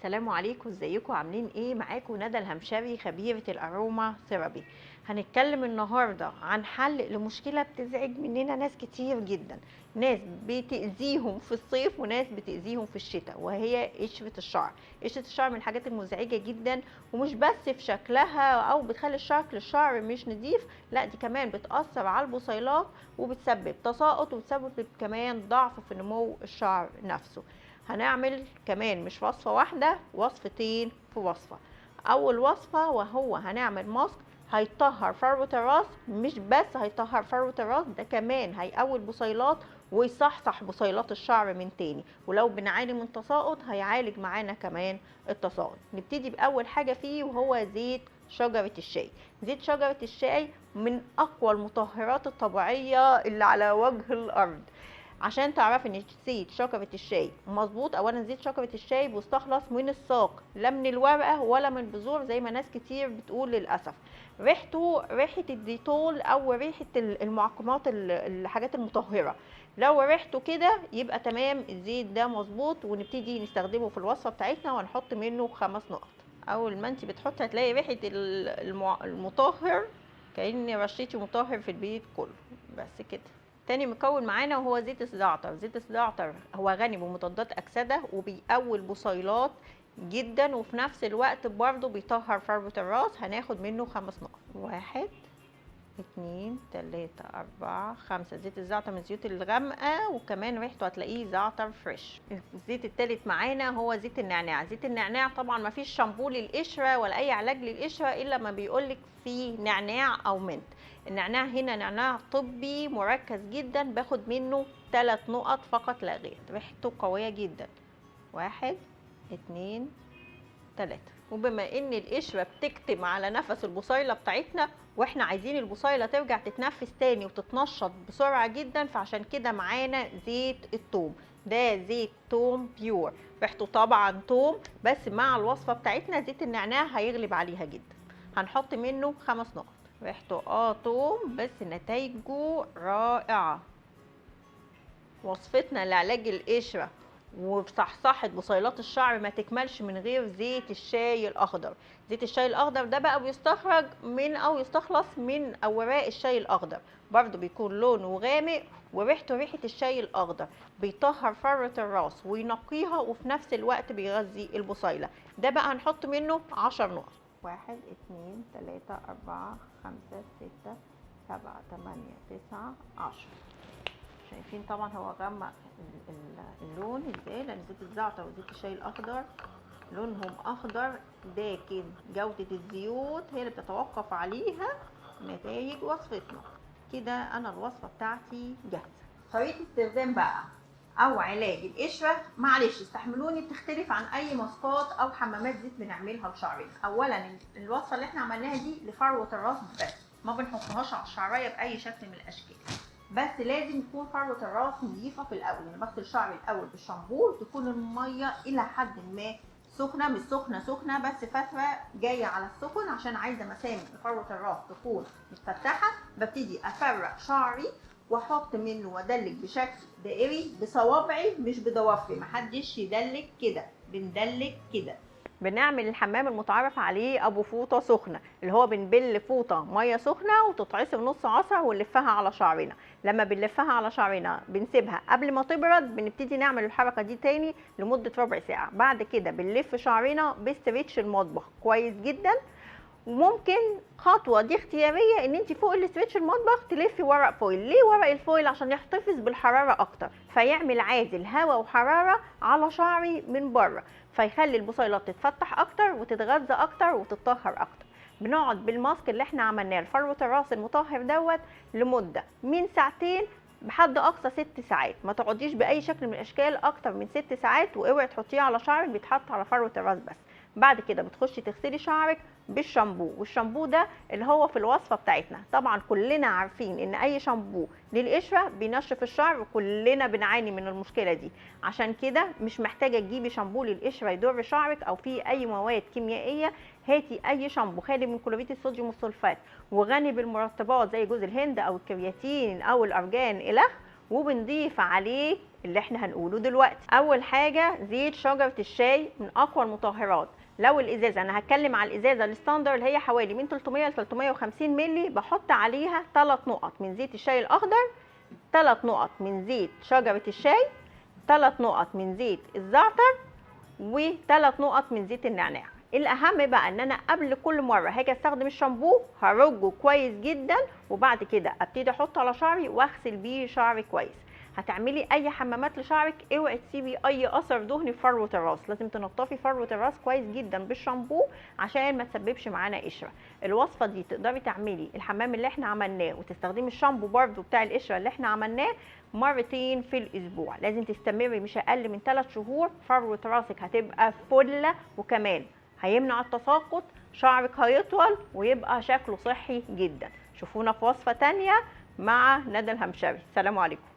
السلام عليكم، ازيكم عاملين ايه؟ معاكم ندى الهمشري خبيرة الاروما ثيرابي. هنتكلم النهارده عن حل لمشكله بتزعج مننا ناس كتير جدا. ناس بتأذيهم في الصيف وناس بتأذيهم في الشتاء، وهي قشرة الشعر. قشرة الشعر من الحاجات المزعجة جدا، ومش بس في شكلها او بتخلي شكل الشعر مش نظيف، لا دي كمان بتأثر على البصيلات وبتسبب تساقط وبتسبب كمان ضعف في نمو الشعر نفسه. هنعمل كمان مش وصفة واحدة، وصفتين في وصفة. أول وصفة وهو هنعمل ماسك هيطهر فروة الراس. مش بس هيطهر فروة الراس، ده كمان هيقوي البصيلات ويصحصح بصيلات الشعر من تاني، ولو بنعاني من تساقط هيعالج معانا كمان التساقط. نبتدي بأول حاجة فيه وهو زيت شجرة الشاي. زيت شجرة الشاي من أقوى المطهرات الطبيعية اللي على وجه الأرض. عشان تعرفي ان زيت شجرة الشاي مظبوط، اولا زيت شجرة الشاي بيستخلص من الساق، لا من الورقة ولا من البذور زي ما ناس كتير بتقول للأسف. ريحته ريحة الديتول او ريحة المعقمات الحاجات المطهرة. لو ريحته كده يبقى تمام، الزيت ده مظبوط ونبتدي نستخدمه في الوصفة بتاعتنا، وهنحط منه 5 نقط. اول ما انت بتحطي هتلاقي ريحة المطهر كأن رشيتي مطهر في البيت كله. بس كده. تاني مكون معانا وهو زيت الزعتر. زيت الزعتر هو غني بمضادات أكسدة وبيقوي البصيلات جدا، وفي نفس الوقت برضه بيطهر فروة الراس. هناخد منه 5 نقط. 1 2 3 4 5. زيت الزعتر من الزيوت الغامقة، وكمان ريحته هتلاقيه زعتر فريش. الزيت التالت معانا هو زيت النعناع. زيت النعناع طبعا ما فيش شامبو للقشرة ولا أي علاج للقشرة إلا ما بيقولك فيه نعناع أو منت. النعناع هنا نعناع طبي مركز جدا، باخد منه 3 نقط فقط لا غير. ريحته قوية جدا. 1 2 3. وبما ان القشره بتكتم على نفس البصيله بتاعتنا، واحنا عايزين البصيله ترجع تتنفس تاني وتتنشط بسرعه جدا، فعشان كده معانا زيت الثوم. ده زيت ثوم بيور، ريحته طبعا ثوم، بس مع الوصفه بتاعتنا زيت النعناع هيغلب عليها جدا. هنحط منه 5 نقط. ريحته ثوم بس نتائجه رائعه. وصفتنا لعلاج القشره وبصحصحة بصيلات الشعر ما تكملش من غير زيت الشاي الاخضر. زيت الشاي الاخضر ده بقى بيستخرج من او يستخلص من اوراق الشاي الاخضر، برضو بيكون لونه غامق وريحته ريحة الشاي الاخضر. بيطهر فروة الراس وينقيها، وفي نفس الوقت بيغذي البصيلة. ده بقى هنحط منه 10 نقط. 1 2 3 4 5 6 7 8 9 10. شايفين طبعا هو غمق اللون ازاي، لان زيت الزعتر وزيت الشاي الاخضر لونهم اخضر، لكن جودة الزيوت هي اللي بتتوقف عليها نتائج وصفتنا. كده انا الوصفة بتاعتي جاهزة. طريقة استخدام بقى او علاج القشرة، معلش استحملوني، بتختلف عن اي ماسكات او حمامات زيت بنعملها لشعرنا. اولا الوصفة اللي احنا عملناها دي لفروة الراس بس، ما بنحطهاش على الشعرية باي شكل من الاشكال، بس لازم تكون فروة الراس نظيفة في الاول. يعني بغسل شعري الاول بالشامبو، تكون الميه الى حد ما سخنه، مش سخنه بس فتره جايه على السخن، عشان عايزه مسام فروة الراس تكون متفتحه. ببتدي افرق شعري واحط منه وادلك بشكل دائري بصوابعي مش بضوافري. محدش يدلك كده، بندلك كده. بنعمل الحمام المتعارف عليه ابو فوطه سخنه، اللي هو بنبل فوطه ميه سخنه وتتعصر نص عصا ونلفها على شعرنا. لما بنلفها على شعرنا بنسيبها قبل ما تبرد، بنبتدي نعمل الحركه دي تاني لمده ربع ساعه. بعد كده بنلف شعرنا باستريتش المطبخ كويس جدا. وممكن خطوه دي اختياريه ان انت فوق الاسترتش المطبخ تلفي ورق فويل. ليه ورق الفويل؟ عشان يحتفظ بالحراره اكتر، فيعمل عازل هواء وحراره على شعري من بره، فيخلي البصيلات تتفتح اكتر وتتغذى اكتر وتتطهر اكتر. بنقعد بالماسك اللي احنا عملناه لفروه الراس المطهر دوت لمده من ساعتين بحد اقصى 6 ساعات. ما تقعديش باي شكل من الاشكال اكتر من 6 ساعات، واوعي تحطيه على شعرك، بيتحط على فروه الراس بس. بعد كده بتخشي تغسلي شعرك بالشامبو، والشامبو ده اللي هو في الوصفه بتاعتنا. طبعا كلنا عارفين ان اي شامبو للقشره بينشف الشعر، وكلنا بنعاني من المشكله دي. عشان كده مش محتاجه تجيبي شامبو للقشره يضر شعرك او فيه اي مواد كيميائيه. هاتي اي شامبو خالي من كلوريد الصوديوم والسلفات وغني بالمرطبات زي جوز الهند او الكرياتين او الارجان الخ، وبنضيف عليه اللي احنا هنقوله دلوقتي. اول حاجه زيت شجره الشاي من اقوى المطهرات. لو الازازه، انا هتكلم على الازازه الستاندر اللي هي حوالي من 300 ل 350 مللي، بحط عليها 3 نقط من زيت الشاي الاخضر، 3 نقط من زيت شجره الشاي، 3 نقط من زيت الزعتر، و3 نقط من زيت النعناع. الاهم بقى ان انا قبل كل مره هاجي استخدم الشامبو هرجه كويس جدا، وبعد كده ابتدي احطه على شعري واغسل بيه شعري كويس. هتعملي اي حمامات لشعرك اوعي تسيبي اي اثر دهني في فروه الراس، لازم تنضفي فروه الراس كويس جدا بالشامبو عشان ما تسببش معانا قشره. الوصفه دي تقدري تعملي الحمام اللي احنا عملناه وتستخدمي الشامبو برده بتاع القشره اللي احنا عملناه مرتين في الاسبوع. لازم تستمري مش اقل من 3 شهور، فروه راسك هتبقى فله، وكمان هيمنع التساقط، شعرك هيطول ويبقى شكله صحي جدا. شوفونا في وصفه تانيه مع ندى الهمشري. سلام عليكم.